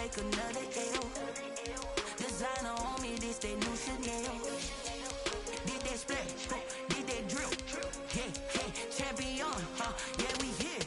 make another L. Designer on me, this that new Chanel. Did that splash, did that drill. Yeah, champion, yeah, we here.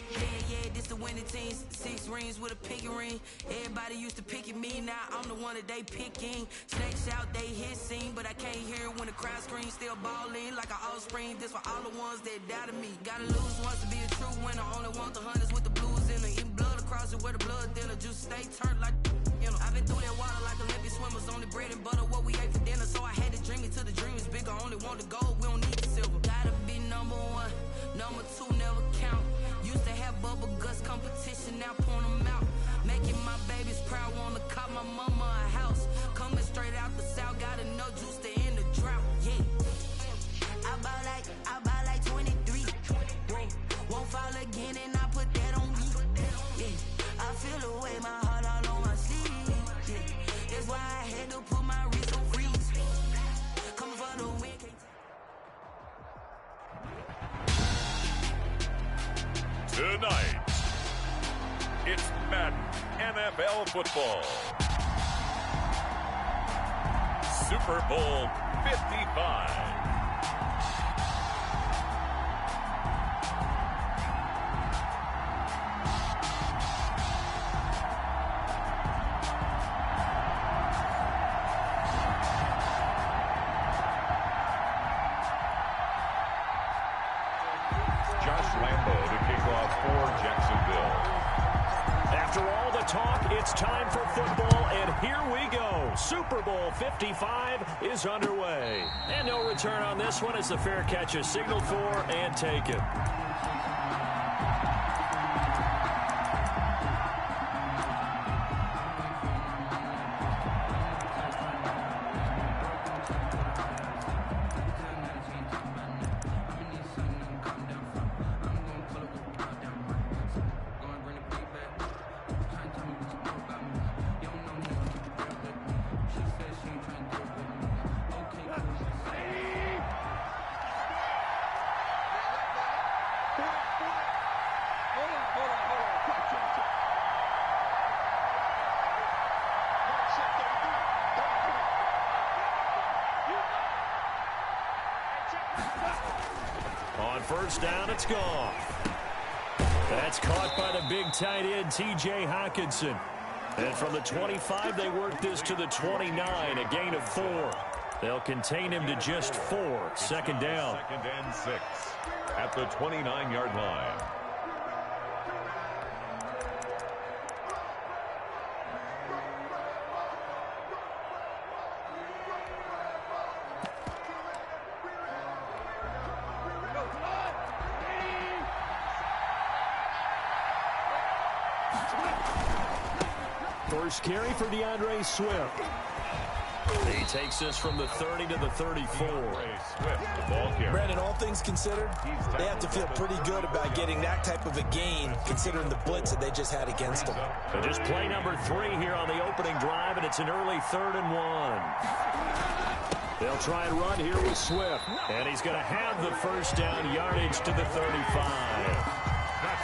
Yeah, this the winning team. 6 rings with a pinky ring. Everybody used to pick at me, now I'm the one that they picking. Snakes out, they hit scene, but I can't hear it when the crowd screams. Still balling like an offspring. This for all the ones that doubted me. Gotta lose once to be a true winner. Only want the hunters with the blues in it. Eating blood across it where the blood thinner. Juice stay turned like, you know. I've been through that water like Olympic swimmers. Only bread and butter, what we ate for dinner. So I had to dream it till the dream is bigger. Only want the gold, we don't need the silver. Gotta be number 1, number 2 never count. Used to have bubble guts competition, now point them out. Making my babies proud, wanna cop my mama a house. Coming straight out the south, gotta know juice to end the drought. Yeah, I buy like 23. Whoa, won't fall again and I put that on me. Yeah, I feel the way, my heart all on my sleeve. Yeah, that's why I had to put my wrist on freeze. Coming for the win. Tonight, it's Madden NFL football. Super Bowl 55. It's time for football, and here we go. Super Bowl 55 is underway. And no return on this one as the fair catch is signaled for and taken. On first down, it's gone. That's caught by the big tight end, T.J. Hockenson. And from the 25, they work this to the 29, a gain of 4. They'll contain him to just 4. Second down. 2nd and 6 at the 29-yard line. First carry for DeAndre Swift. He takes this from the 30 to the 34. Brandon, all things considered, they have to feel pretty good about getting that type of a gain, considering the blitz that they just had against them. So just play number 3 here on the opening drive, and it's an early 3rd and 1. They'll try and run here with Swift, and he's going to have the first down yardage to the 35.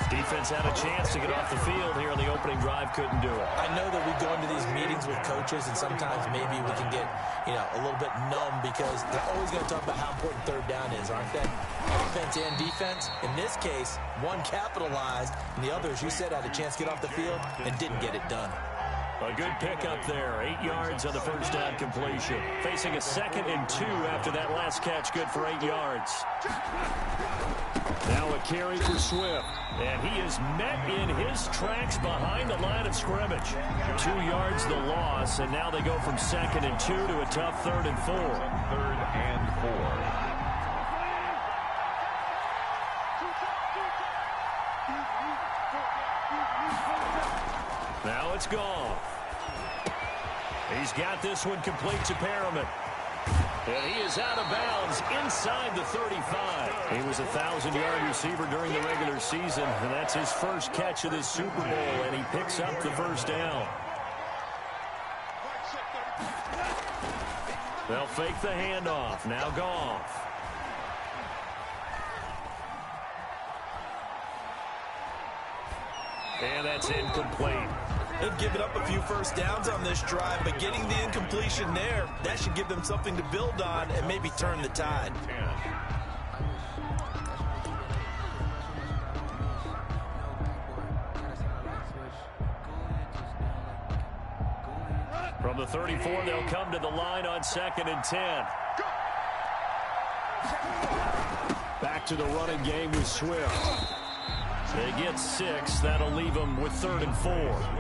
Defense had a chance to get off the field here on the opening drive, couldn't do it. I know that we go into these meetings with coaches, and sometimes maybe we can get, a little bit numb because they're always going to talk about how important 3rd down is, aren't they? Offense and defense. In this case, one capitalized, and the other, as you said, had a chance to get off the field and didn't get it done. A good pickup there. 8 yards on the first down completion. Facing a 2nd and 2 after that last catch. Good for 8 yards. Now a carry for Swift. And he is met in his tracks behind the line of scrimmage. 2 yards the loss. And now they go from 2nd and 2 to a tough 3rd and 4. 3rd and 4. Now it's gone. He's got this one complete to Perriman. And he is out of bounds inside the 35. He was a 1,000-yard receiver during the regular season, and that's his first catch of this Super Bowl, and he picks up the first down. They'll fake the handoff. Now Goff. And that's incomplete. They've given up a few first downs on this drive, but getting the incompletion there, that should give them something to build on and maybe turn the tide. From the 34, they'll come to the line on 2nd and 10. Back to the running game with Swift. They get 6. That'll leave them with 3rd and 4.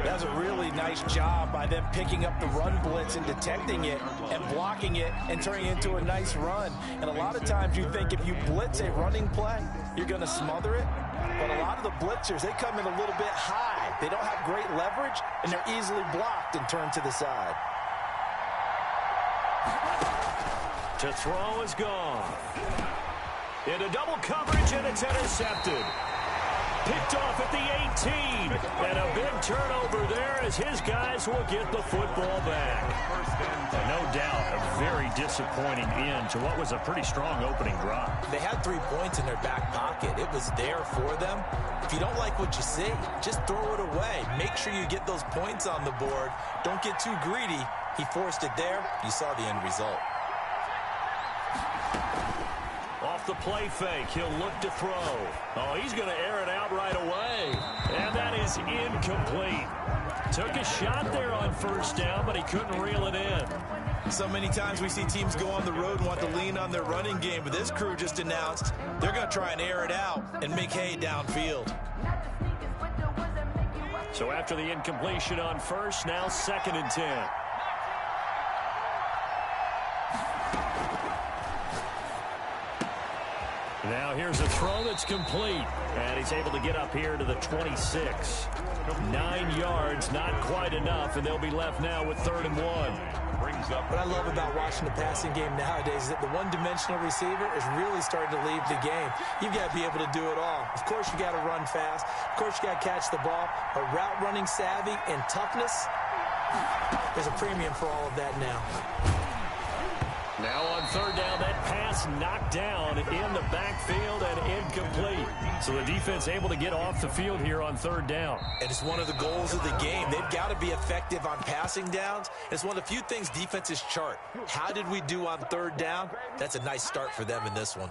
That's a really nice job by them picking up the run blitz and detecting it and blocking it and turning it into a nice run. And a lot of times you think if you blitz a running play, you're going to smother it. But a lot of the blitzers, they come in a little bit high. They don't have great leverage, and they're easily blocked and turned to the side. To throw is gone. Into double coverage, and it's intercepted. Picked off at the 18. And a big turnover there as his guys will get the football back. And no doubt a very disappointing end to what was a pretty strong opening drive. They had 3 points in their back pocket. It was there for them. If you don't like what you see, just throw it away. Make sure you get those points on the board. Don't get too greedy. He forced it there. You saw the end result. Off the play fake, he'll look to throw. Oh, he's going to air it out right away. And that is incomplete. Took a shot there on 1st down, but he couldn't reel it in. So many times we see teams go on the road and want to lean on their running game, but this crew just announced they're going to try and air it out and make hay downfield. So after the incompletion on 1st, now 2nd and 10. Now here's a throw that's complete. And he's able to get up here to the 26. 9 yards, not quite enough, and they'll be left now with 3rd and 1. What I love about watching the passing game nowadays is that the one-dimensional receiver is really starting to leave the game. You've got to be able to do it all. Of course, you got to run fast. Of course, you got to catch the ball. But route running savvy and toughness, there's a premium for all of that now. Now on 3rd down, that pass knocked down in the backfield and incomplete. So the defense able to get off the field here on 3rd down. And it's one of the goals of the game. They've got to be effective on passing downs. It's one of the few things defenses chart. How did we do on 3rd down? That's a nice start for them in this one.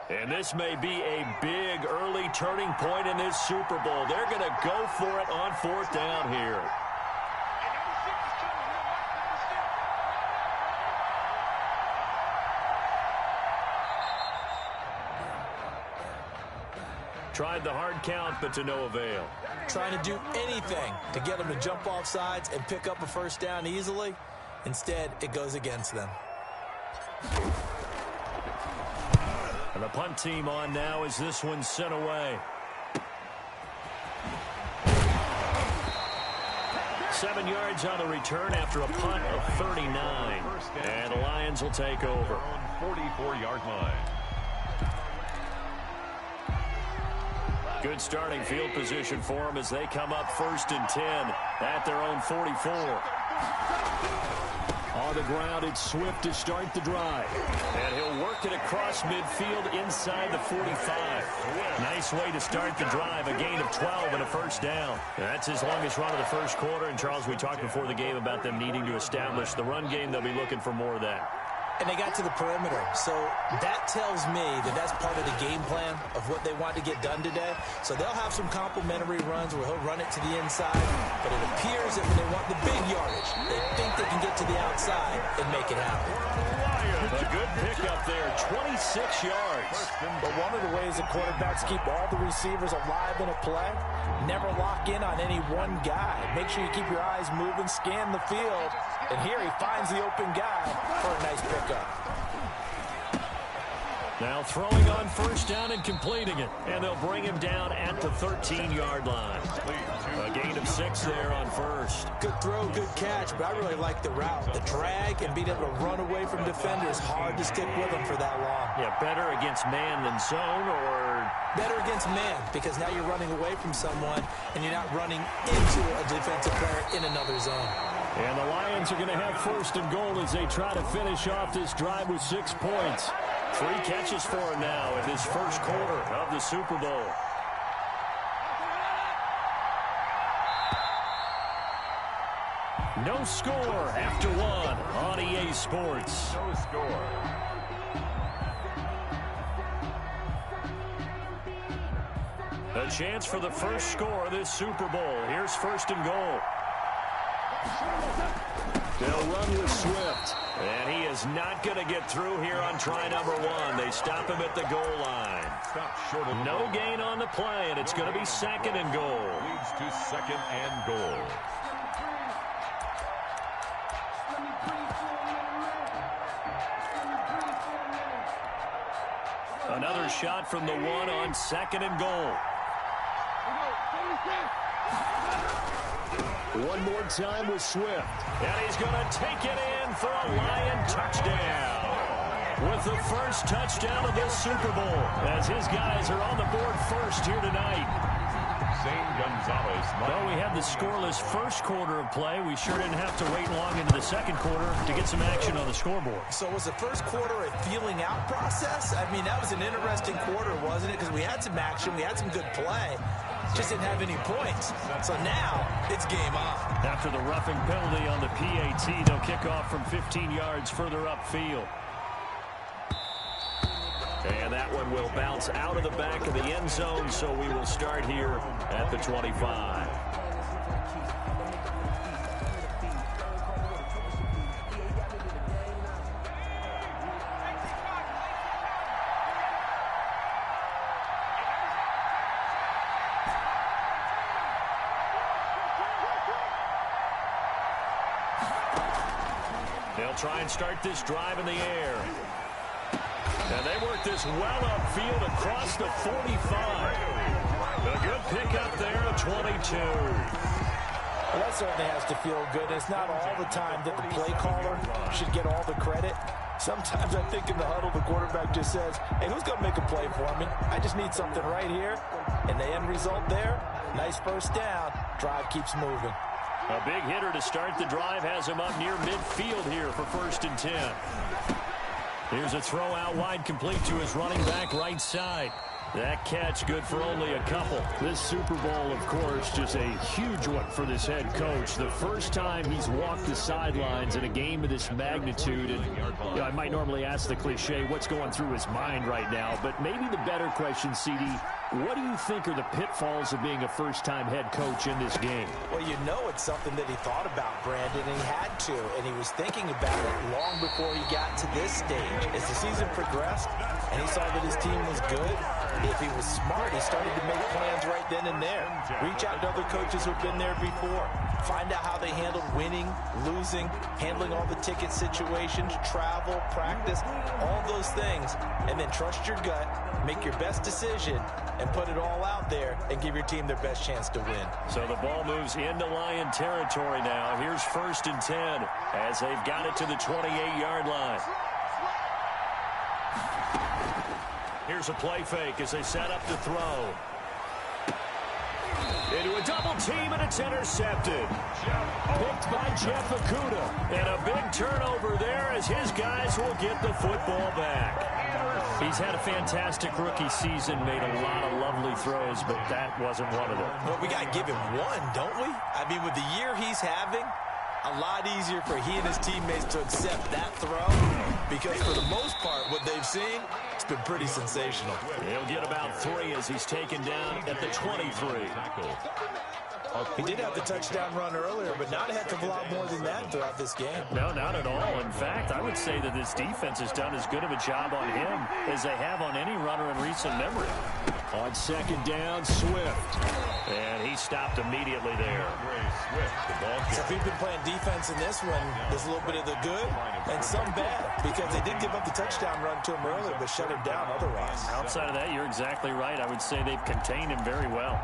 And this may be a big early turning point in this Super Bowl. They're going to go for it on 4th down here. Tried the hard count, but to no avail. Trying to do anything to get them to jump off sides and pick up a 1st down easily. Instead, it goes against them. And the punt team on now as this one's sent away. 7 yards on the return after a punt of 39. And the Lions will take over. On 44-yard line. Good starting field position for them as they come up 1st and 10 at their own 44. On the ground, it's Swift to start the drive. And he'll work it across midfield inside the 45. Nice way to start the drive, a gain of 12 and a 1st down. That's his longest run of the 1st quarter. And, Charles, we talked before the game about them needing to establish the run game. They'll be looking for more of that. And they got to the perimeter. So that tells me that that's part of the game plan of what they want to get done today. So they'll have some complimentary runs where he'll run it to the inside. But it appears that when they want the big yardage, they think they can get to the outside and make it happen. A good pickup there, 26 yards. But one of the ways that quarterbacks keep all the receivers alive in a play, never lock in on any one guy. Make sure you keep your eyes moving, scan the field. And here he finds the open guy for a nice pickup. Now throwing on 1st down and completing it. And they'll bring him down at the 13-yard line. A gain of 6 there on 1st. Good throw, good catch, but I really like the route. The drag and being able to run away from defenders, hard to stick with them for that long. Yeah, better against man than zone, or? Better against man, because now you're running away from someone and you're not running into a defensive player in another zone. And the Lions are going to have 1st and goal as they try to finish off this drive with 6 points. 3 catches for him now in this 1st quarter of the Super Bowl. No score after 1 on EA Sports. No score. A chance for the first score of this Super Bowl. Here's 1st and goal. They'll run with Swift. And he is not going to get through here on try number 1. They stop him at the goal line. Stop short of no gain on the play, and it's going to be 2nd and goal. Leads to 2nd and goal. Another shot from the 1 on 2nd and goal. One more time with Swift. And he's going to take it in for a Lion touchdown. With the first touchdown of this Super Bowl, as his guys are on the board first here tonight. Gonzalez. Though we had the scoreless 1st quarter of play, we sure didn't have to wait long into the 2nd quarter to get some action on the scoreboard. So was the 1st quarter a feeling out process? I mean, that was an interesting quarter, wasn't it? Because we had some action, we had some good play. Just didn't have any points. So now, it's game on. After the roughing penalty on the PAT, they'll kick off from 15 yards further upfield. And that one will bounce out of the back of the end zone, so we will start here at the 25. They'll try and start this drive in the air. And they work this well upfield across the 45. A good pickup there at 22. Well, that certainly has to feel good. It's not all the time that the play caller should get all the credit. Sometimes I think in the huddle, the quarterback just says, hey, who's going to make a play for me? I just need something right here. And the end result there, nice 1st down. Drive keeps moving. A big hitter to start the drive has him up near midfield here for 1st and 10. Here's a throw out wide, complete to his running back right side. That catch good for only a couple. This Super Bowl, of course, just a huge one for this head coach. The first time he's walked the sidelines in a game of this magnitude. And you know, I might normally ask the cliche, what's going through his mind right now? But maybe the better question, CD, what do you think are the pitfalls of being a first-time head coach in this game? Well, you know it's something that he thought about, Brandon, and he had to. And he was thinking about it long before he got to this stage. As the season progressed and he saw that his team was good, if he was smart, he started to make plans right then and there. Reach out to other coaches who've been there before. Find out how they handled winning, losing, handling all the ticket situations, travel, practice, all those things. And then trust your gut, make your best decision, and put it all out there and give your team their best chance to win. So the ball moves into Lion territory now. Here's 1st and 10 as they've got it to the 28-yard line. Here's a play fake as they set up to throw. Into a double team, and it's intercepted. Picked by Jeff Okudah. And a big turnover there as his guys will get the football back. He's had a fantastic rookie season, made a lot of lovely throws, but that wasn't one of them. Well, we got to give him one, don't we? I mean, with the year he's having, a lot easier for he and his teammates to accept that throw because for the most part, what they've seen, it's been pretty sensational. He'll get about 3 as he's taken down at the 23. He did have the touchdown run earlier, but not a heck of a lot more than that throughout this game. No, not at all. In fact, I would say that this defense has done as good of a job on him as they have on any runner in recent memory. On 2nd down, Swift. And he stopped immediately there. So if he'd been playing defense in this one, there's a little bit of the good and some bad because they did give up the touchdown run to him earlier, but shut him down otherwise. Outside of that, you're exactly right. I would say they've contained him very well.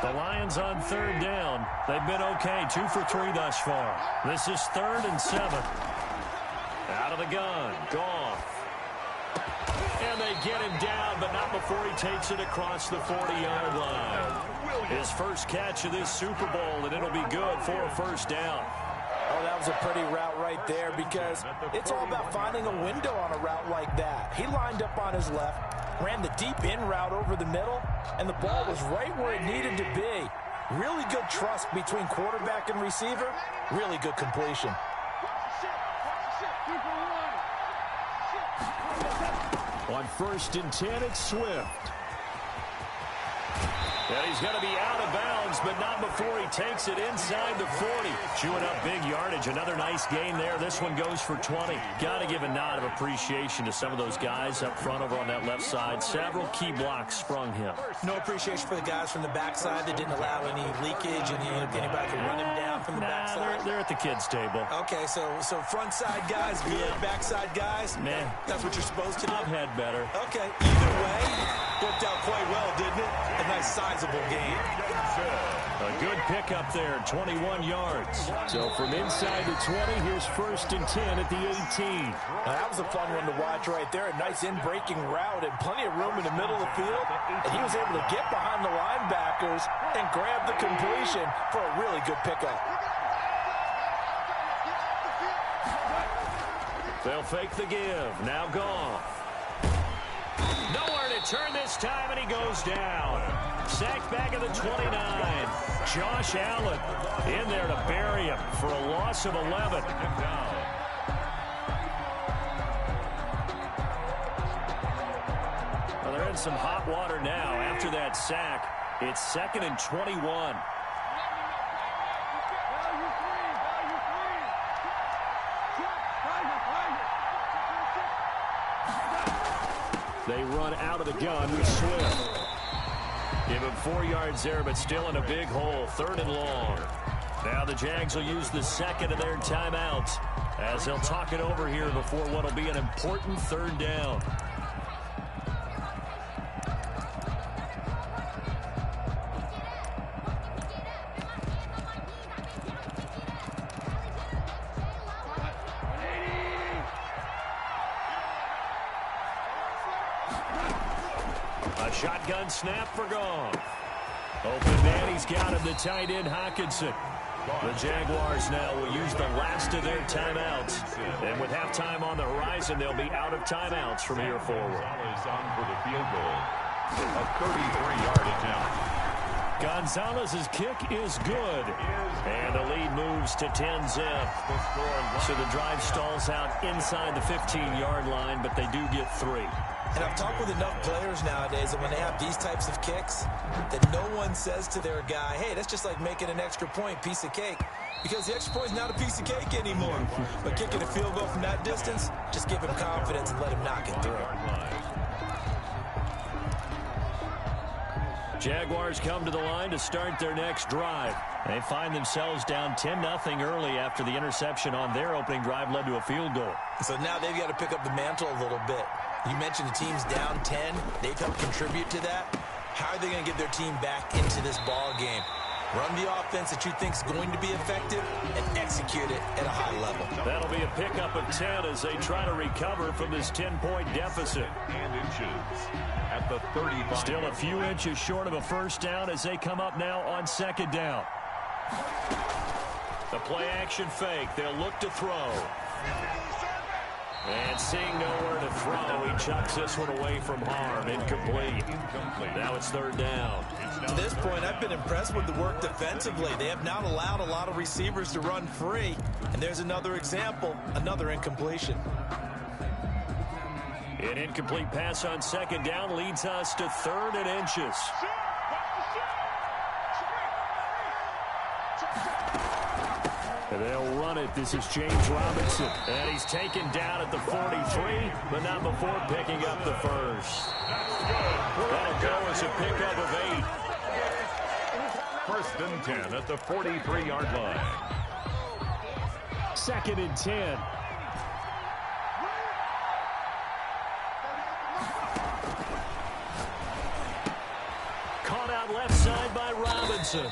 The Lions on 3rd down. They've been okay, 2 for 3 thus far. This is 3rd and 7. Out of the gun, Goff. And they get him down, but not before he takes it across the 40-yard line. His first catch of this Super Bowl, and it'll be good for a 1st down. Oh, that was a pretty route right there because it's all about finding a window on a route like that. He lined up on his left, ran the deep in route over the middle, and the ball was right where it needed to be. Really good trust between quarterback and receiver. Really good completion. On 1st and 10, it's Swift. And he's going to be out of bounds, but not before he takes it inside the 40. Chewing up big yardage. Another nice gain there. This one goes for 20. Got to give a nod of appreciation to some of those guys up front over on that left side. Several key blocks sprung him. No appreciation for the guys from the backside that didn't allow any leakage and anybody could run him down from the backside. They're at the kids' table. Okay, so front side guys good, yeah. Backside guys, man, that's what you're supposed to do. I've had better. Okay, either way, worked out quite well, didn't it? A nice sizable game. A good pickup there, 21 yards. So from inside the 20, here's 1st and 10 at the 18. Now that was a fun one to watch right there. A nice in-breaking route and plenty of room in the middle of the field. And he was able to get behind the linebackers and grab the completion for a really good pickup. They'll fake the give. Now Goff. Nowhere to turn this time, and he goes down. Sacked back at the 29. Josh Allen in there to bury him for a loss of 11. Well, they're in some hot water now. After that sack, it's 2nd and 21. They run out of the gun with Swift. Give him 4 yards there, but still in a big hole. 3rd and long. Now the Jags will use the 2nd of their timeouts as they'll talk it over here before what will be an important 3rd down. Shotgun snap for Goff. Open man, he's got him, the tight end, Hockenson. The Jaguars now will use the last of their timeouts. And with halftime on the horizon, they'll be out of timeouts from here forward. Gonzalez on for the field goal. A 33-yard attempt. Gonzalez's kick is good. And the lead moves to 10-zip. So the drive stalls out inside the 15-yard line, but they do get 3. And I've talked with enough players nowadays that when they have these types of kicks, that no one says to their guy, hey, that's just like making an extra point, piece of cake. Because the extra point is not a piece of cake anymore. But kicking a field goal from that distance, just give him confidence and let him knock it through. Jaguars come to the line to start their next drive. They find themselves down 10-0 early after the interception on their opening drive led to a field goal. So now they've got to pick up the mantle a little bit. You mentioned the team's down 10. They've helped contribute to that. How are they going to get their team back into this ball game? Run the offense that you think is going to be effective and execute it at a high level. That'll be a pickup of 10 as they try to recover from this 10-point deficit. And inches at the 35. Still a few inches short of a first down as they come up now on second down. The play action fake. They'll look to throw. And seeing nowhere to throw, he chucks this one away from harm. Incomplete. Now it's third down. To this point, I've been impressed with the work defensively. They have not allowed a lot of receivers to run free. And there's another example, another incompletion. An incomplete pass on second down leads us to 3rd and inches. And they'll run it. This is James Robinson. And he's taken down at the 43, but not before picking up the first. That'll go as a pickup of 8. 1st and 10 at the 43-yard line. 2nd and 10. Caught out left side by Robinson.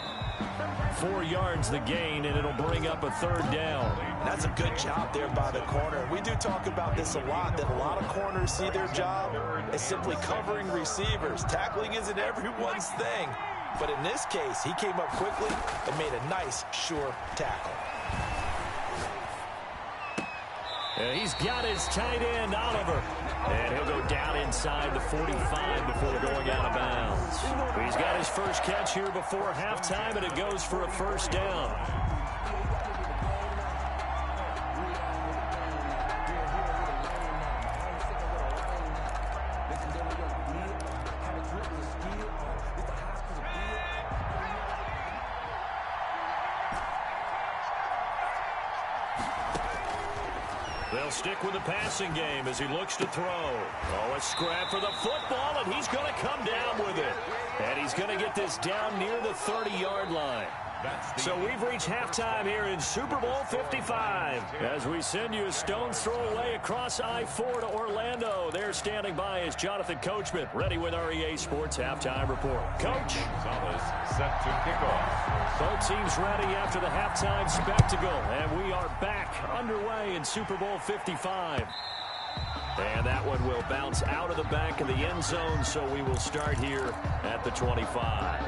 4 yards the gain, and it'll bring up a 3rd down. That's a good job there by the corner. We do talk about this a lot, that a lot of corners see their job as simply covering receivers. Tackling isn't everyone's thing. But in this case, he came up quickly and made a nice, sure tackle. And he's got his tight end, Oliver. And he'll go down inside the 45 before going out of bounds. He's got his first catch here before halftime, and it goes for a first down. They'll stick with the passing game as he looks to throw. Oh, a scrap for the football, and he's going to come down with it. And he's going to get this down near the 30-yard line. So we've reached halftime here in Super Bowl 55. As we send you a stone's throw away across I-4 to Orlando. There standing by is Jonathan Coachman, ready with our EA Sports Halftime Report. Coach. Gonzalez set to kick off. Both teams ready after the halftime spectacle. And we are back underway in Super Bowl 55. And that one will bounce out of the back of the end zone, so we will start here at the 25.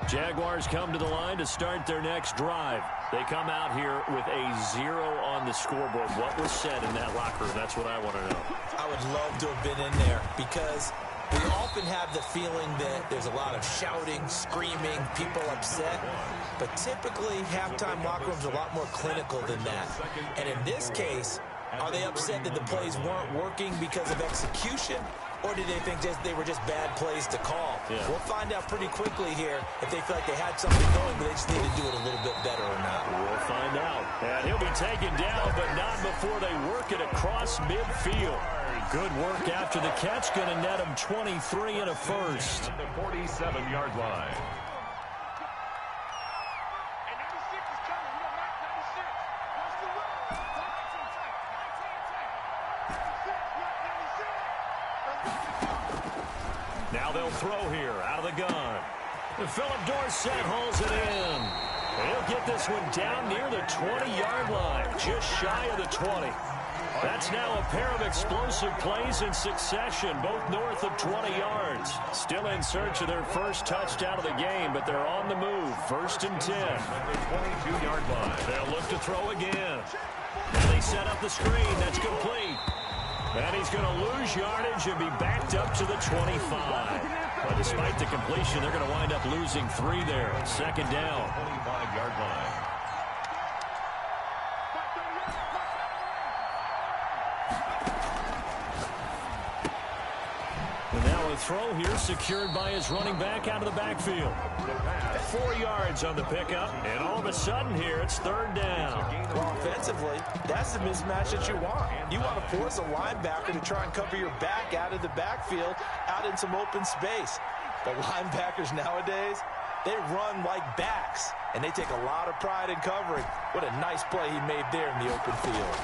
Jaguars come to the line to start their next drive. They come out here with a 0 on the scoreboard. What was said in that locker room? That's what I want to know. I would love to have been in there because we often have the feeling that there's a lot of shouting, screaming, people upset. But typically, halftime locker rooms are a lot more clinical than that. And in this case, are they upset that the plays weren't working because of execution? Or did they think they were just bad plays to call? Yeah. We'll find out pretty quickly here if they feel like they had something going, but they just need to do it a little bit better or not. We'll find out. And he'll be taken down, but not before they work it across midfield. Good work after the catch. Going to net him 23 and a first. At the 47-yard line. Now they'll throw here out of the gun. And Philip Dorsett hauls it in. He'll get this one down near the 20-yard line, just shy of the 20. That's now a pair of explosive plays in succession, both north of 20 yards. Still in search of their first touchdown of the game, but they're on the move. 1st and 10. 22-yard line. They'll look to throw again. And they set up the screen. That's complete. And he's going to lose yardage and be backed up to the 25. But despite the completion, they're going to wind up losing 3 there. 2nd down. 25-yard line. And now a throw here secured by his running back out of the backfield. 4 yards on the pickup, and all of a sudden here it's 3rd down. Well, offensively, that's the mismatch that you want. You want to force a linebacker to try and cover your back out of the backfield, out in some open space. But linebackers nowadays, they run like backs, and they take a lot of pride in covering. What a nice play he made there in the open field.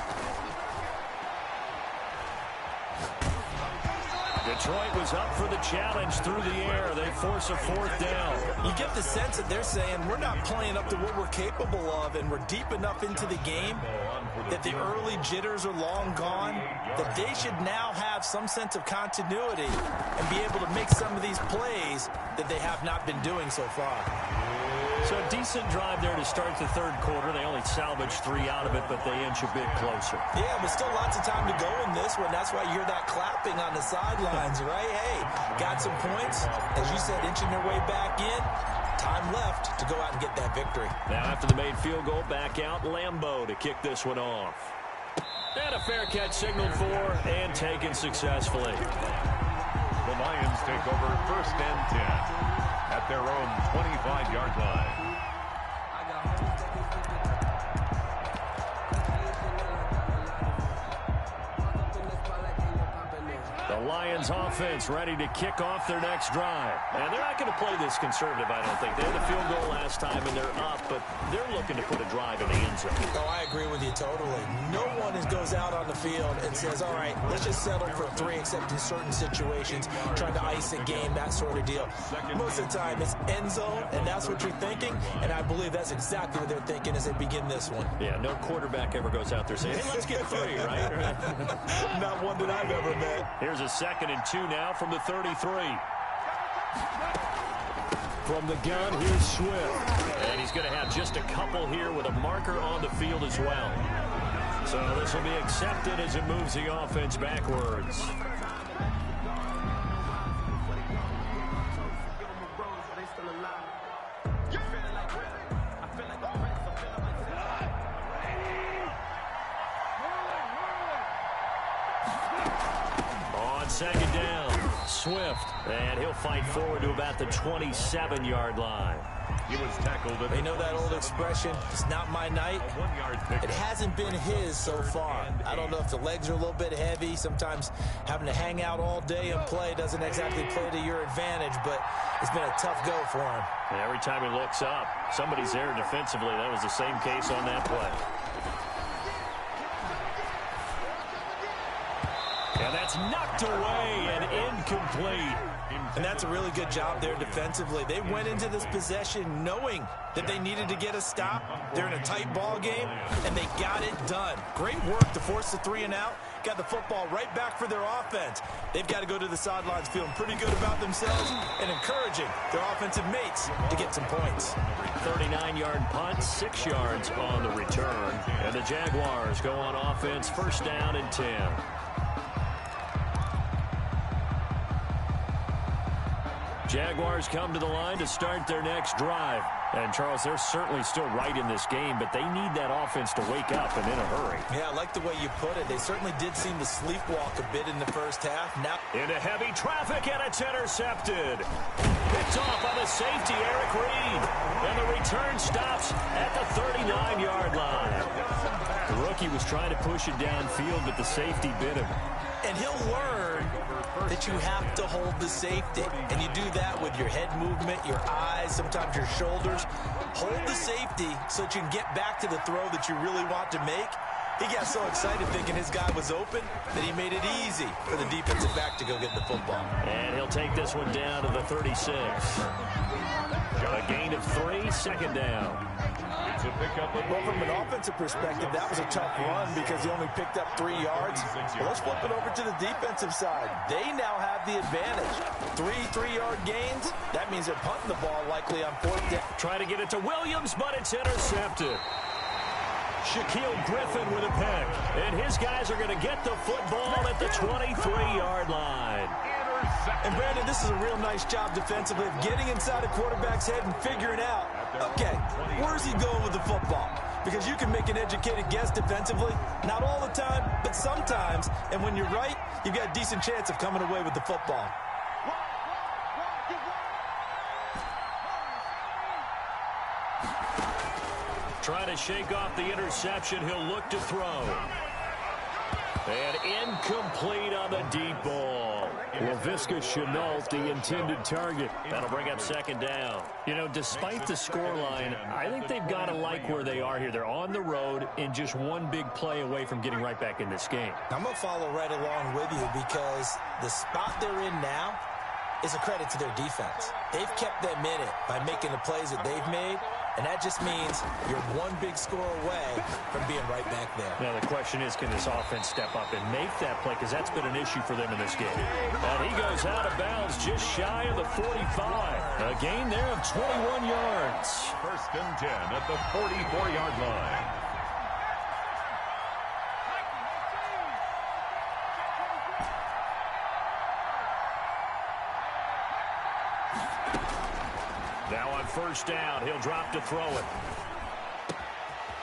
Detroit was up for the challenge through the air. They force a 4th down. You get the sense that they're saying we're not playing up to what we're capable of, and we're deep enough into the game that the early jitters are long gone, that they should now have some sense of continuity and be able to make some of these plays that they have not been doing so far. So a decent drive there to start the 3rd quarter. They only salvaged 3 out of it, but they inch a bit closer. Yeah, but still lots of time to go in this one. That's why you hear that clapping on the sidelines, right? Hey, got some points. As you said, inching their way back in. Time left to go out and get that victory. Now after the made field goal, back out Lambeau to kick this one off. And a fair catch signaled for and taken successfully. The Lions take over 1st and 10 at their own 25-yard line. The Lions offense ready to kick off their next drive. And they're not going to play this conservative, I don't think. They had a field goal last time, and they're up, but they're looking to put a drive in the end zone. Oh, I agree with you totally. No one goes out on the field and says, all right, let's just settle for 3, except in certain situations, trying to ice a game, that sort of deal. Most of the time, it's end zone, and that's what you're thinking, and I believe that's exactly what they're thinking as they begin this one. Yeah, no quarterback ever goes out there saying, hey, let's get 3, right? Not one that I've ever met. Here's a 2nd and 2 now from the 33. From the gun, here's Swift. And he's going to have just a couple here with a marker on the field as well. So this will be accepted as it moves the offense backwards. On 2nd down, Swift. And he'll fight forward to about the 27-yard line. He was tackled. They know that old expression, it's not my night. 1-yard pickup. It hasn't been his so far. I don't know if the legs are a little bit heavy. Sometimes having to hang out all day and play doesn't exactly play to your advantage, but it's been a tough go for him. And every time he looks up, somebody's there defensively. That was the same case on that play. And that's knocked away and incomplete. And that's a really good job there defensively. They went into this possession knowing that they needed to get a stop. They're in a tight ball game, and they got it done. Great work to force the 3 and out. Got the football right back for their offense. They've got to go to the sidelines feeling pretty good about themselves and encouraging their offensive mates to get some points. 39-yard punt, 6 yards on the return. And the Jaguars go on offense, 1st down and 10. Jaguars come to the line to start their next drive. And, Charles, they're certainly still right in this game, but they need that offense to wake up and in a hurry. Yeah, I like the way you put it. They certainly did seem to sleepwalk a bit in the first half. Now into heavy traffic, and it's intercepted. Picked off by the safety, Eric Reed. And the return stops at the 39-yard line. The rookie was trying to push it downfield, but the safety bit him. And he'll learn that you have to hold the safety. And you do that with your head movement, your eyes, sometimes your shoulders. Hold the safety so that you can get back to the throw that you really want to make. He got so excited thinking his guy was open that he made it easy for the defensive back to go get the football. And he'll take this one down to the 36. A gain of 3, second down. It's a pickup of Well, from an offensive perspective, that was a tough run because he only picked up 3 yards. Well, let's flip it over to the defensive side. They now have the advantage. 3 3-yard gains. That means they're punting the ball likely on 4th down. Trying to get it to Williams, but it's intercepted. Shaquille Griffin with a pick. And his guys are going to get the football at the 23-yard line. And, Brandon, this is a real nice job defensively of getting inside a quarterback's head and figuring out, okay, where's he going with the football? Because you can make an educated guess defensively, not all the time, but sometimes. And when you're right, you've got a decent chance of coming away with the football. Trying to shake off the interception. He'll look to throw. And incomplete on the deep ball. Laviska Shenault, the intended target. That'll bring up second down. You know, despite the scoreline, I think they've got to like where they are here. They're on the road and just one big play away from getting right back in this game. I'm going to follow right along with you because the spot they're in now is a credit to their defense. They've kept them in it by making the plays that they've made, and that just means you're one big score away from being right back there. Now, the question is, can this offense step up and make that play? Because that's been an issue for them in this game. And he goes out of bounds just shy of the 45. A gain there of 21 yards. 1st and 10 at the 44-yard line. Now on 1st down, he'll drop to throw it.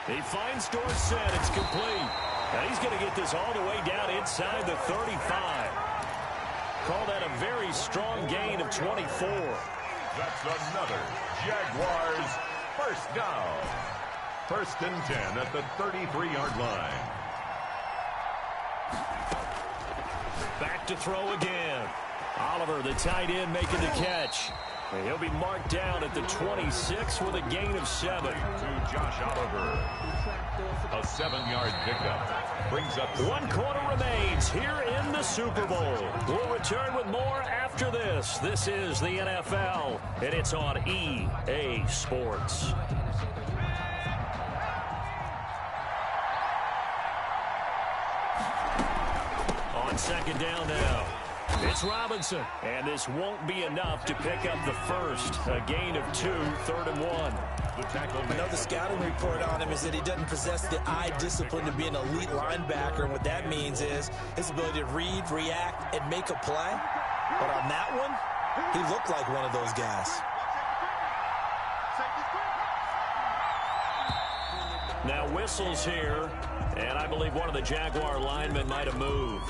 He finds Dorsett. It's complete. Now he's going to get this all the way down inside the 35. Call that a very strong gain of 24. That's another Jaguars 1st down. 1st and 10 at the 33-yard line. Back to throw again. Oliver, the tight end, making the catch. And he'll be marked down at the 26 with a gain of 7. To Josh Oliver. A 7-yard pickup. Brings up 1 quarter remains here in the Super Bowl. We'll return with more after this. This is the NFL, and it's on EA Sports. On 2nd down now. It's Robinson, and this won't be enough to pick up the first. A gain of 2, 3rd and 1. Another scouting report on him is that he doesn't possess the eye discipline to be an elite linebacker, and what that means is his ability to read, react, and make a play. But on that one, he looked like one of those guys. Now whistles here, and I believe one of the Jaguar linemen might have moved.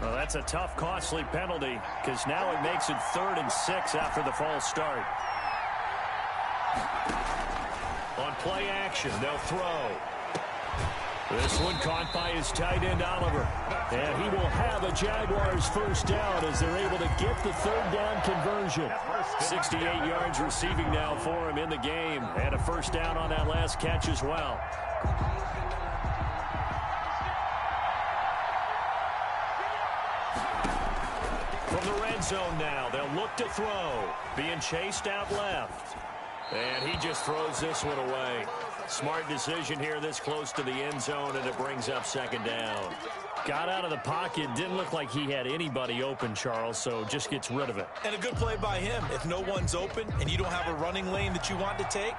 Well, that's a tough, costly penalty because now it makes it 3rd and 6 after the false start. On play action, they'll throw. This one caught by his tight end, Oliver. And he will have a Jaguars 1st down as they're able to get the 3rd down conversion. 68 yards receiving now for him in the game. And a 1st down on that last catch as well. From the red zone now, they'll look to throw. Being chased out left. And he just throws this one away. Smart decision here this close to the end zone, and it brings up 2nd down. Got out of the pocket. Didn't look like he had anybody open, Charles, so just gets rid of it. And a good play by him. If no one's open and you don't have a running lane that you want to take,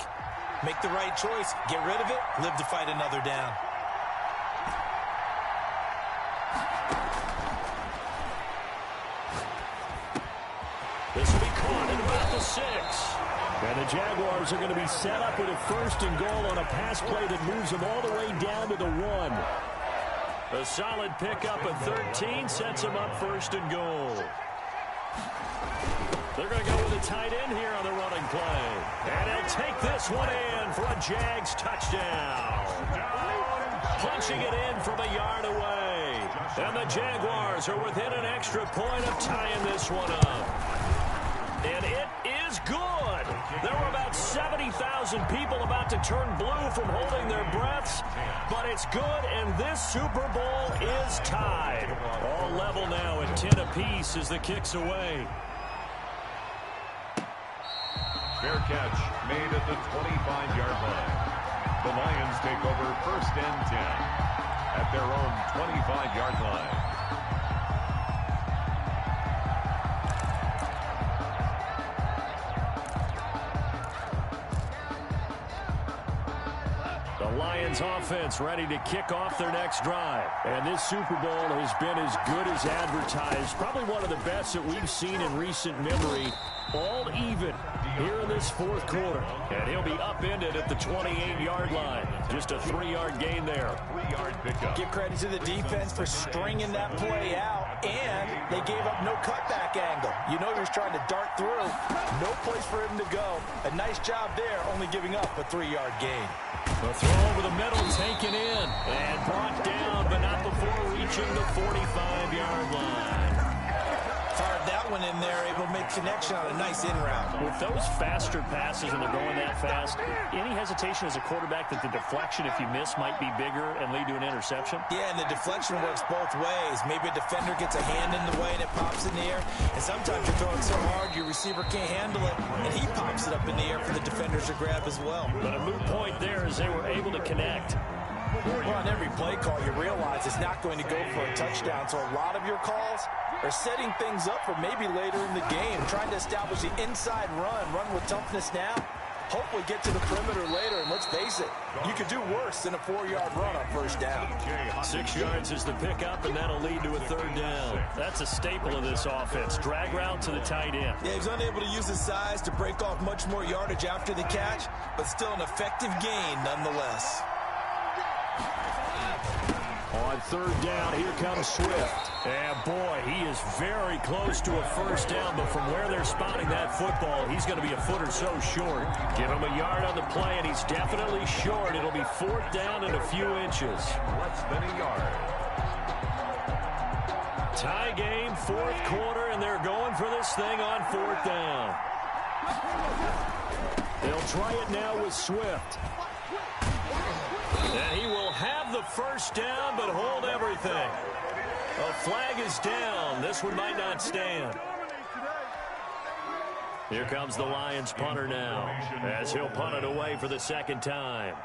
make the right choice. Get rid of it. Live to fight another down. This will be caught at about the 6. And the Jaguars are going to be set up with a 1st and goal on a pass play that moves them all the way down to the 1. A solid pickup at 13 sets them up 1st and goal. They're going to go with a tight end here on the running play. And he'll take this one in for a Jags touchdown. Punching it in from a yard away. And the Jaguars are within an extra point of tying this one up. And it is good. There were about 70,000 people about to turn blue from holding their breaths, but it's good, and this Super Bowl is tied. All level now at 10 apiece as the kick's away. Fair catch made at the 25-yard line. The Lions take over 1st and 10 at their own 25-yard line. The Lions offense ready to kick off their next drive. And this Super Bowl has been as good as advertised. Probably one of the best that we've seen in recent memory. All even here in this fourth quarter. And he'll be upended at the 28-yard line. Just a 3-yard gain there. 3-yard pickup. Give credit to the defense for stringing that play out, and they gave up no cutback angle. You know he was trying to dart through. No place for him to go. A nice job there, only giving up a 3-yard gain. The throw over the middle taken in and brought down, but not before reaching the 45-yard line. Fired that one in there, able to make connection on a nice in route. With those faster passes and they're going that fast, any hesitation as a quarterback that the deflection, if you miss, might be bigger and lead to an interception? Yeah, and the deflection works both ways. Maybe a defender gets a hand in the way and it pops in the air. And sometimes you're throwing so hard your receiver can't handle it, and he pops it up in the air for the defenders to grab as well. But a moot point there as they were able to connect. Well, on every play call, you realize it's not going to go for a touchdown. So a lot of your calls are setting things up for maybe later in the game, trying to establish the inside run with toughness now, hopefully get to the perimeter later. And let's face it, you could do worse than a 4-yard run on first down. 6 yards is the pickup, and that'll lead to a 3rd down. That's a staple of this offense. Drag route to the tight end. Yeah, he's unable to use his size to break off much more yardage after the catch, but still an effective gain nonetheless. On 3rd down, here comes Swift. And boy, he is very close to a first down, but from where they're spotting that football, he's going to be a foot or so short. Give him a yard on the play, and he's definitely short. It'll be 4th down and a few inches. Less than a yard. Tie game, 4th quarter, and they're going for this thing on 4th down. They'll try it now with Swift. And he will have the first down, but hold everything. A flag is down. This one might not stand. Here comes the Lions punter now, as he'll punt it away for the 2nd time.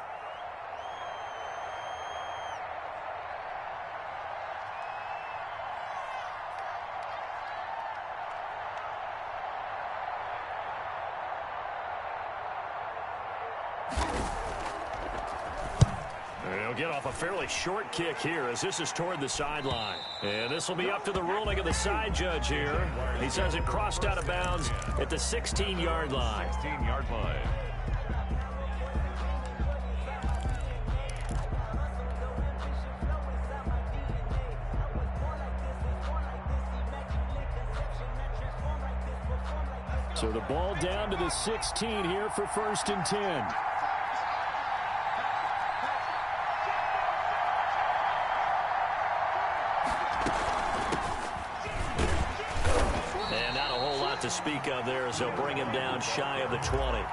He'll get off a fairly short kick here as this is toward the sideline. And this will be up to the ruling of the side judge here. He says it crossed out of bounds at the 16-yard line. 16-yard line. So the ball down to the 16 here for 1st and 10. To speak of there as they'll bring him down shy of the 20.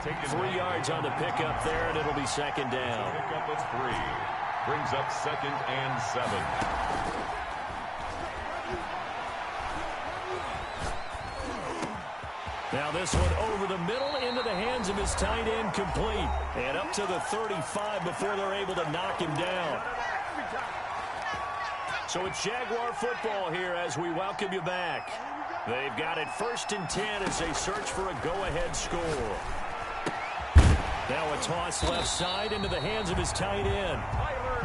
3 yards on the pickup there, and it'll be 2nd down. Pickup of 3. Brings up 2nd and 7. Now this one over the middle into the hands of his tight end, complete. And up to the 35 before they're able to knock him down. So it's Jaguar football here as we welcome you back. They've got it 1st and 10 as they search for a go-ahead score. Now a toss left side into the hands of his tight end.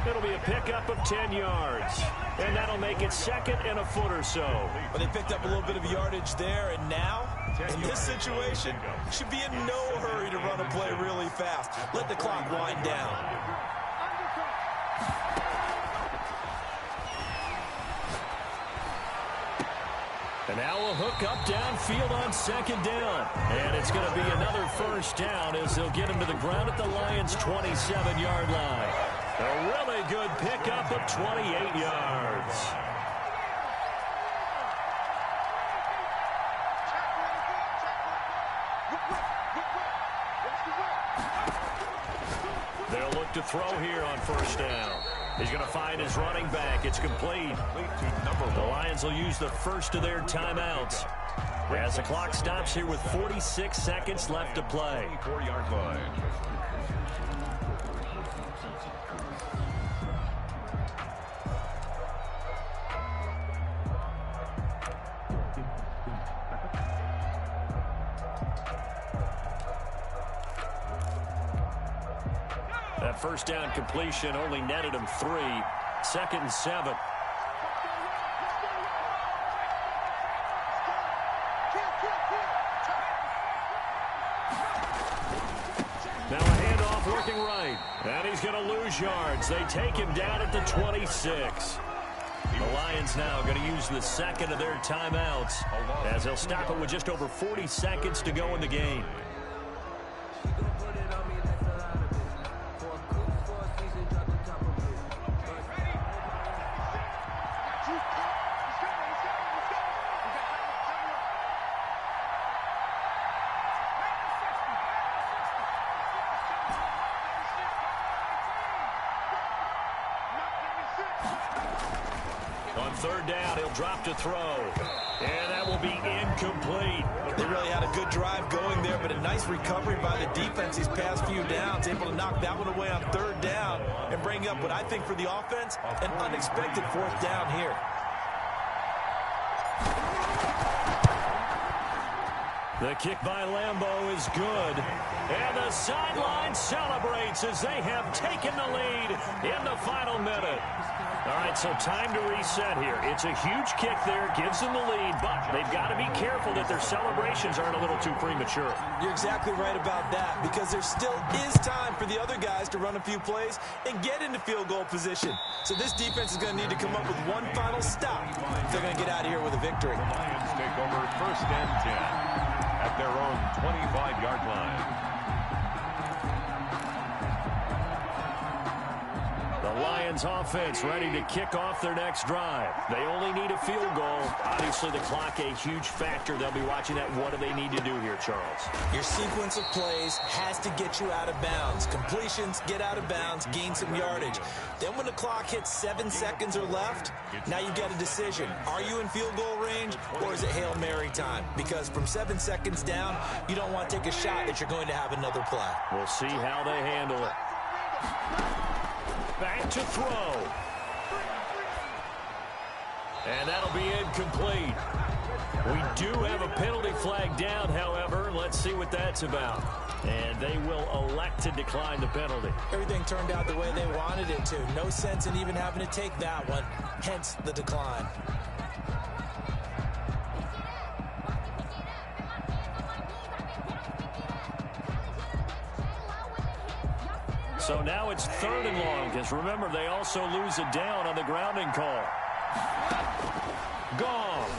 It'll be a pickup of 10 yards. And that'll make it 2nd and a foot or so. But they picked up a little bit of yardage there, and now, in this situation, should be in no hurry to run a play really fast. Let the clock wind down. And now a hook up downfield on 2nd down. And it's going to be another first down as they'll get him to the ground at the Lions' 27-yard line. A really a good pickup of 28 yards. They'll look to throw here on first down. He's going to find his running back. It's complete. The Lions will use the first of their timeouts as the clock stops here with 46 seconds left to play. 4-yard line. That first down completion only netted him 3. 2nd and 7. Now a handoff working right. And he's going to lose yards. They take him down at the 26. The Lions now going to use the second of their timeouts as they'll stop it with just over 40 seconds to go in the game. On third down, he'll drop to throw. And that will be incomplete. They really had a good drive going there, but a nice recovery by the defense these past few downs, able to knock that one away on third down and bring up what I think for the offense, an unexpected fourth down here. The kick by Lambeau is good. And the sideline celebrates as they have taken the lead in the final minute. All right, so time to reset here. It's a huge kick there, gives them the lead, but they've got to be careful that their celebrations aren't a little too premature. You're exactly right about that, because there still is time for the other guys to run a few plays and get into field goal position. So this defense is going to need to come up with one final stop if they're going to get out of here with a victory. The Lions take over 1st and 10 at their own 25-yard line. The Lions offense ready to kick off their next drive. They only need a field goal. Obviously, the clock a huge factor. They'll be watching that. What do they need to do here, Charles? Your sequence of plays has to get you out of bounds. Completions, get out of bounds, gain some yardage. Then when the clock hits 7 seconds or left, now you've got a decision. Are you in field goal range, or is it Hail Mary time? Because from 7 seconds down, you don't want to take a shot that you're going to have another play. We'll see how they handle it. Back to throw. And that'll be incomplete. We do have a penalty flag down, however. Let's see what that's about. And they will elect to decline the penalty. Everything turned out the way they wanted it to. No sense in even having to take that one, hence the decline. So now it's 3rd and long, because remember, they also lose a down on the grounding call. Gone.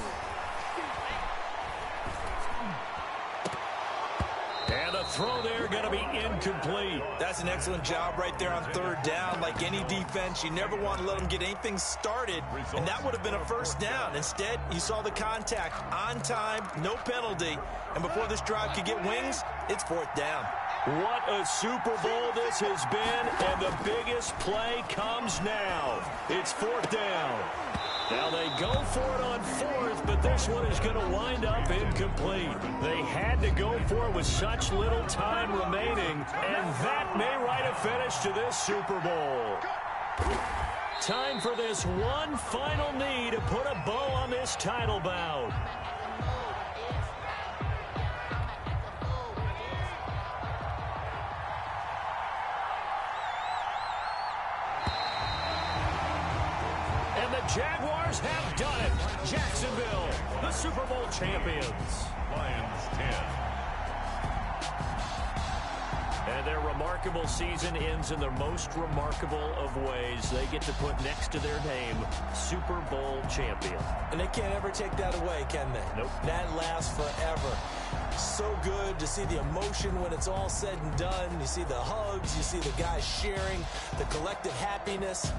And the throw there going to be incomplete. That's an excellent job right there on third down. Like any defense, you never want to let them get anything started, and that would have been a first down. Instead, you saw the contact on time, no penalty, and before this drive could get wings, it's 4th down. What a Super Bowl this has been, and the biggest play comes now. It's 4th down. Now they go for it on 4th, but this one is going to wind up incomplete. They had to go for it with such little time remaining, and that may write a finish to this Super Bowl. Time for this one final knee to put a bow on this title bout. Jaguars have done it. Jacksonville, the Super Bowl champions. Lions 10. And their remarkable season ends in the most remarkable of ways. They get to put next to their name, Super Bowl champion. And they can't ever take that away, can they? Nope. That lasts forever. So good to see the emotion when it's all said and done. You see the hugs, you see the guys sharing, the collective happiness.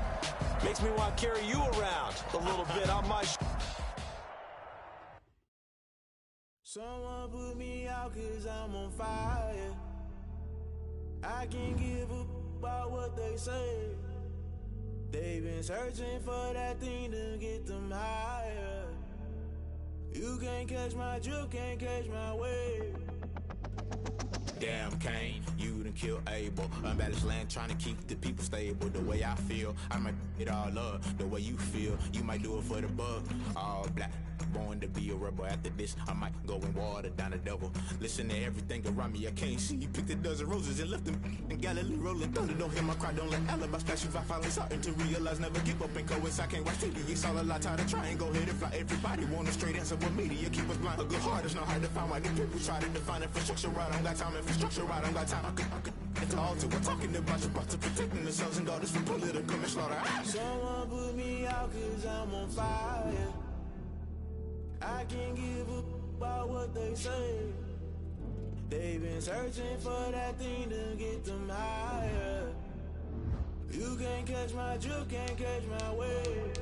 Makes me want to carry you around a little bit on my Someone put me out 'cause I'm on fire. I can't give up about what they say. They've been searching for that thing to get them higher. You can't catch my drift, can't catch my wave. Damn, Kane, you done killed Abel. Unbalanced land, trying to keep the people stable. The way I feel, I might it all up. The way you feel, you might do it for the bug. All black, born to be a rebel. After this, I might go and water down the devil. Listen to everything around me, I can't see. You picked a dozen roses and left them in Galilee rolling thunder. Don't hear my cry, don't let alibis pass you. I finally starting to realize, never give up and coincide. Can't watch TV, it's all a lot. Tired of trying, go ahead and fly. Everybody want a straight answer with media. Keep us blind, a good heart is not hard to find. Why the people try to define infrastructure right? I don't got time, infrastructure right, I don't got time. I could it's all to we're talking about you, about to protecting the sons and daughters from political slaughter. Someone put me out 'cause I'm on fire. I can't give up about what they say. They've been searching for that thing to get them higher. You can't catch my drift, can't catch my wave.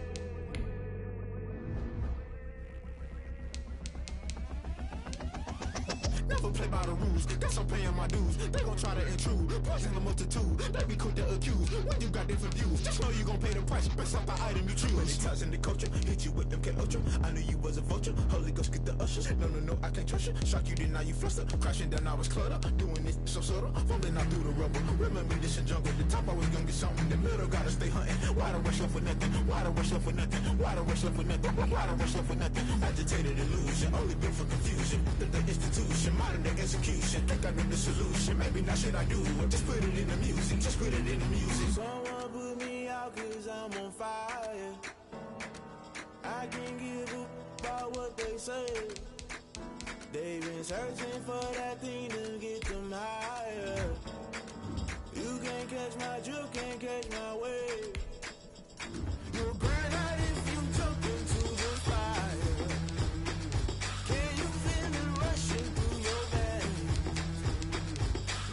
Never play by the rules, guess I'm paying my dues. They gon' try to intrude, poison the multitude. They be quick to accuse, when you got different views. Just know you gon' pay the price, based off the item you choose. Many times in the culture, hit you with them K-Ultra. I knew you was a vulture, Holy Ghost get the ushers. No, I can't trust you. Shock you, then now you fluster. Crashing down, I was cluttered. Doing this so subtle, fumbling out through the rubble. Remember this in jungle, the top always gonna get something. The middle gotta stay hunting. Why the rush left for nothing? Why the rush left for nothing? Why the rush left for nothing? Why the rush left for nothing? Agitated illusion, only built for confusion. The institution, modern day execution. Think I know the solution, maybe not shit I do. Just put it in the music, just put it in the music. Someone put me out 'cause I'm on fire. I can't give up about what they say. They've been searching for that thing to get them higher. You can't catch my drift, can't catch my wave. You'll burn out if you jump into the fire. Can you feel it rushing through your veins?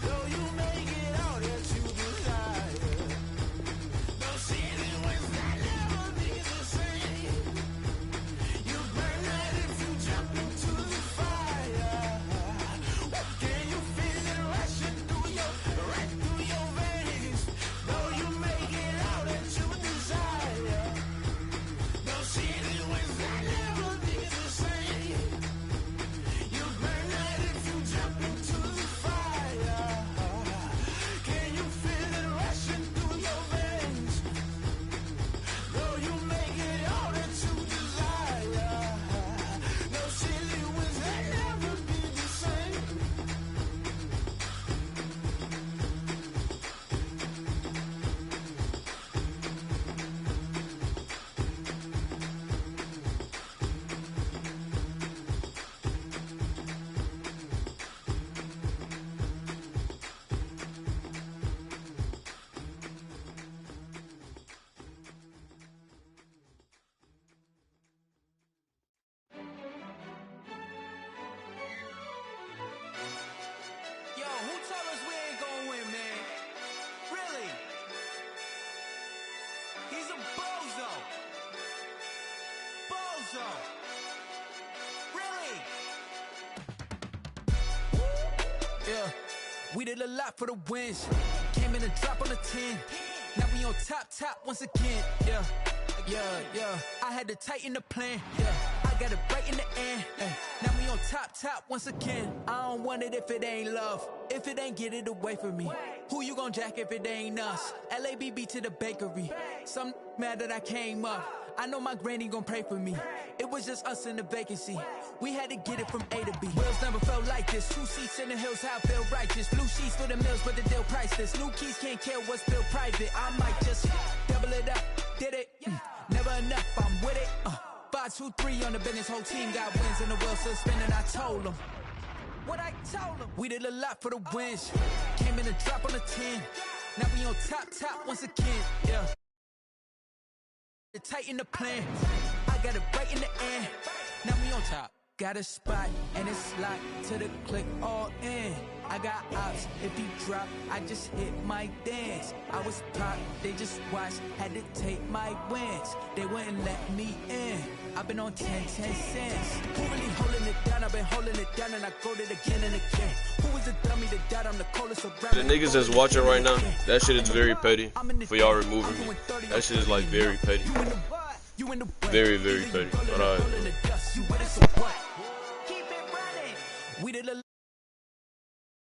Though you make it all that you desire. No ceiling was not never be the same. You burn out if you jump into the fire. Can you feel it rushing through your veins? Though you make it all that you desire. No ceiling was not never be the same. You burn out if you jump into the fire. Can you feel it rushing through your veins? Though you make it all that you desire. No ceiling was not never be the same. Yo, who tell us we ain't gonna win, man? Really? He's a bozo. Bozo. Really? Yeah, we did a lot for the wins. Came in a drop on the 10. Now we on top once again. Yeah. I had to tighten the plan. Yeah, I got it right in the end. Now we on top once again. I don't want it if it ain't love. If it ain't, get it away from me. Who you gon' jack if it ain't us? LABB to the bakery. Some mad that I came up. I know my granny gon' pray for me. It was just us in the vacancy. We had to get it from A to B. Wheels never felt like this. 2 seats in the hills, how I feel righteous. Blue sheets for the mills, but the deal priceless. New keys can't care what's built private. I might just double it up. Did it? Never enough, I'm with it. 5, 2, 3 on the business. Whole team got wins and the wheels still spinning. I told them. what I told them. We did a lot for the wins. Came in a drop on the 10. Now we on top once again. Yeah. Tighten the plan. I got it right in the end. Now we on top. Got a spot and it's locked to the click all in. I got ops, if he drop, I just hit my dance. I was pop, they just watched, had to take my wins. They wouldn't let me in. I've been on 10 cents. Who really holding it down? I've been holding it down and I go it again and again. Who is the dummy that died? I'm the coldest around. The niggas that's watching right now, that shit is very petty for y'all removing me. That shit is like very petty. Very, very petty. But